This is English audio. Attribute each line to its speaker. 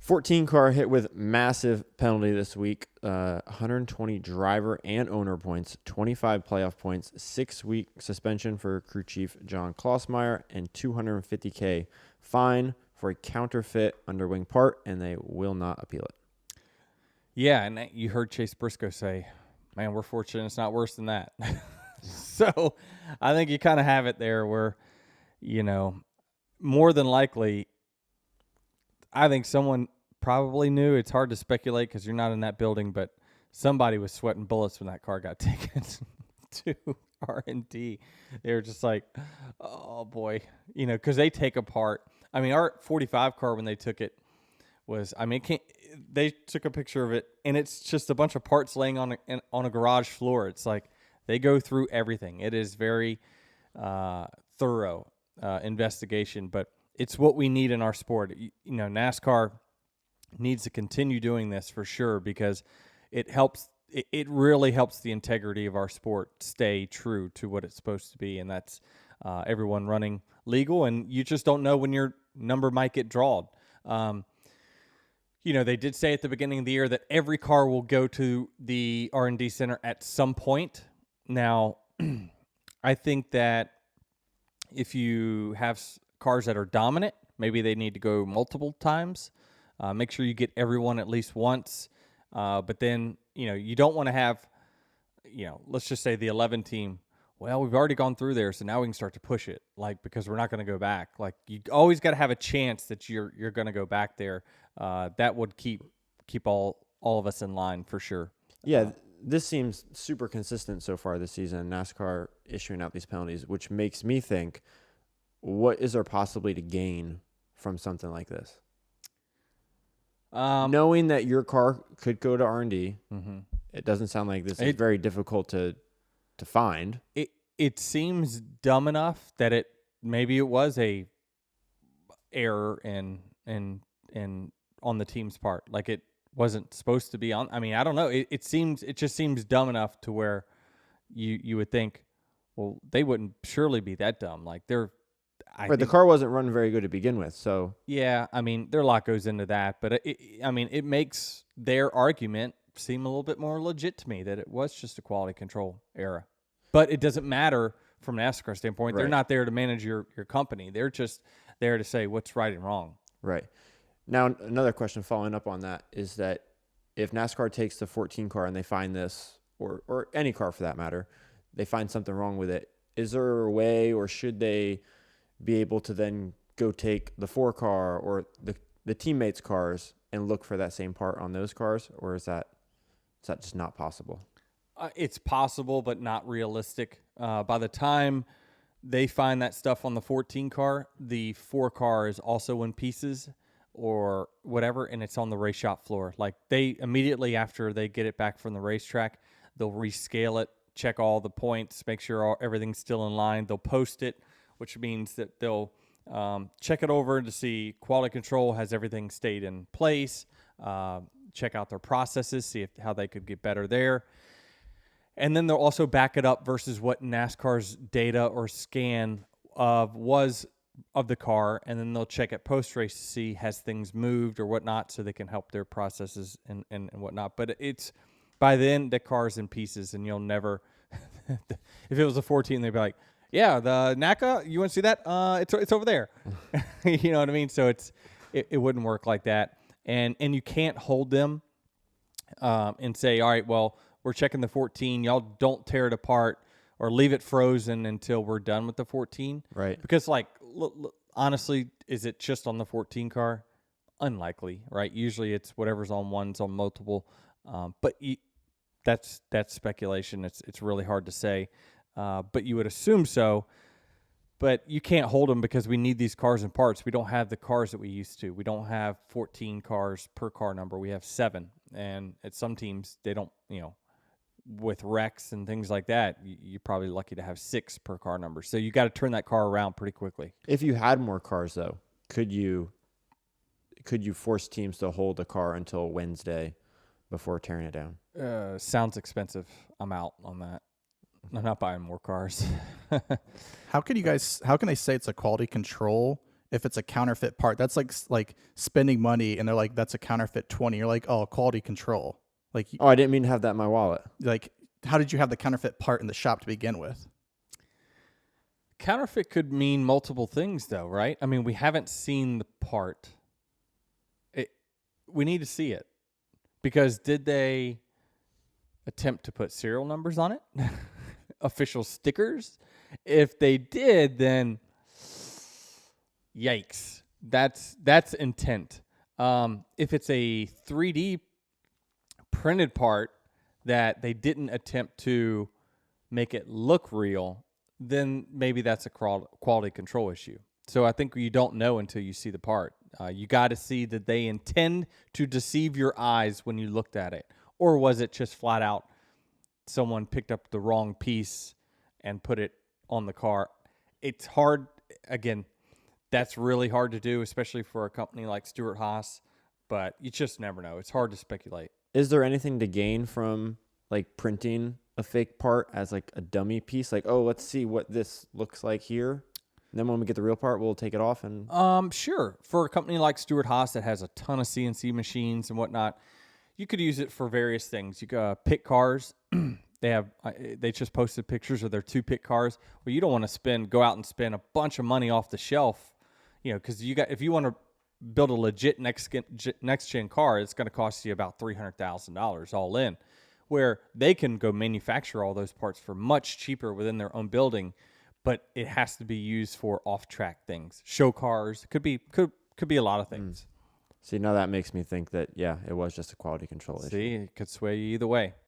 Speaker 1: 14 car hit with massive penalty this week. 120 driver and owner points, 25 playoff points, 6-week suspension for crew chief John Klossmeyer, and $250K fine for a counterfeit underwing part, and they will not appeal it.
Speaker 2: Yeah, and you heard Chase Briscoe say, man, we're fortunate it's not worse than that. So I think you kind of have it there where, more than likely, I think someone probably knew. It's hard to speculate because you're not in that building, but somebody was sweating bullets when that car got taken to R&D. They were just like, oh, boy, because they take apart. I mean, our 45 car, when they took it, they took a picture of it, and it's just a bunch of parts laying on a garage floor. It's like they go through everything. It is very thorough investigation, but it's what we need in our sport. NASCAR needs to continue doing this for sure because it helps. It really helps the integrity of our sport stay true to what it's supposed to be, and that's everyone running legal. And you just don't know when your number might get drawn. They did say at the beginning of the year that every car will go to the R&D center at some point. Now, I think that if you have cars that are dominant, maybe they need to go multiple times. Make sure you get everyone at least once. But then, you don't want to have, let's just say the 11 team. Well, we've already gone through there, so now we can start to push it, because we're not going to go back. You always got to have a chance that you're going to go back there. That would keep all of us in line for sure.
Speaker 1: Yeah, this seems super consistent so far this season, NASCAR issuing out these penalties, which makes me think, what is there possibly to gain from something like this? Knowing that your car could go to R&D, it doesn't sound like this is very difficult to find.
Speaker 2: It seems dumb enough that it was a error in on the team's part. Like it wasn't supposed to be on. I mean, I don't know. It just seems dumb enough to where you would think, well, they wouldn't surely be that dumb. Like the
Speaker 1: car wasn't running very good to begin with, so
Speaker 2: yeah. I mean, a lot goes into that, but it makes their argument seem a little bit more legit to me that it was just a quality control error. But it doesn't matter from an NASCAR standpoint. Right. They're not there to manage your company. They're just there to say what's right and wrong.
Speaker 1: Right. Now, another question following up on that is that if NASCAR takes the 14 car and they find this, or any car for that matter, they find something wrong with it, is there a way, or should they be able to then go take the 4 car or the teammates' cars and look for that same part on those cars, or is that just not possible?
Speaker 2: It's possible, but not realistic. By the time they find that stuff on the 14 car, the 4 car is also in pieces or whatever, and it's on the race shop floor. Like they immediately after they get it back from the racetrack, they'll rescale it, check all the points, make sure everything's still in line. They'll post it, which means that they'll check it over to see quality control has everything stayed in place, check out their processes, see how they could get better there. And then they'll also back it up versus what NASCAR's data or scan was of the car, and then they'll check it post-race to see has things moved or whatnot so they can help their processes and whatnot. But it's by then the car's in pieces, and you'll never – if it was a 14, they'd be like, yeah, the NACA, you want to see that? It's over there. You know what I mean? So it wouldn't work like that. And you can't hold them and say, all right, well, we're checking the 14. Y'all don't tear it apart or leave it frozen until we're done with the 14.
Speaker 1: Right.
Speaker 2: Because, honestly, is it just on the 14 car? Unlikely, right? Usually it's whatever's on one's on multiple. But that's speculation. It's really hard to say. But you would assume so. But you can't hold them because we need these cars and parts. We don't have the cars that we used to. We don't have 14 cars per car number. We have 7. And at some teams, they don't, with wrecks and things like that, you're probably lucky to have 6 per car number. So you got to turn that car around pretty quickly.
Speaker 1: If you had more cars, though, could you force teams to hold a car until Wednesday before tearing it down?
Speaker 2: Sounds expensive. I'm out on that. I'm not buying more cars.
Speaker 3: How can they say it's a quality control if it's a counterfeit part. That's like spending money and they're like, that's a counterfeit 20. You're like, oh, quality control. Like,
Speaker 1: Oh, I didn't mean to have that in my wallet.
Speaker 3: like, how did you have the counterfeit part in the shop to begin with?
Speaker 2: Counterfeit could mean multiple things, though, right? I mean, we haven't seen the part. We need to see it. Because did they attempt to put serial numbers on it? Official stickers? If they did, then yikes. That's intent. If it's a 3D printed part that they didn't attempt to make it look real, then maybe that's a quality control issue. So I think you don't know until you see the part. You got to see that they intend to deceive your eyes when you looked at it. Or was it just flat out someone picked up the wrong piece and put it on the car? It's hard. Again, that's really hard to do, especially for a company like Stewart-Haas. But you just never know. It's hard to speculate.
Speaker 1: Is there anything to gain from like printing a fake part as like a dummy piece? Like, oh, let's see what this looks like here. And then when we get the real part, we'll take it off and...
Speaker 2: Sure. For a company like Stewart-Haas that has a ton of CNC machines and whatnot, you could use it for various things. You could pick cars. They just posted pictures of their 2 pick cars. Well, you don't want to go out and spend a bunch of money off the shelf, because if you want to build a legit next gen car, it's going to cost you about $300,000 all in. Where they can go manufacture all those parts for much cheaper within their own building. But it has to be used for off-track things. Show cars. Could be a lot of things.
Speaker 1: See, now that makes me think that, yeah, it was just a quality control issue.
Speaker 2: See, it could sway you either way.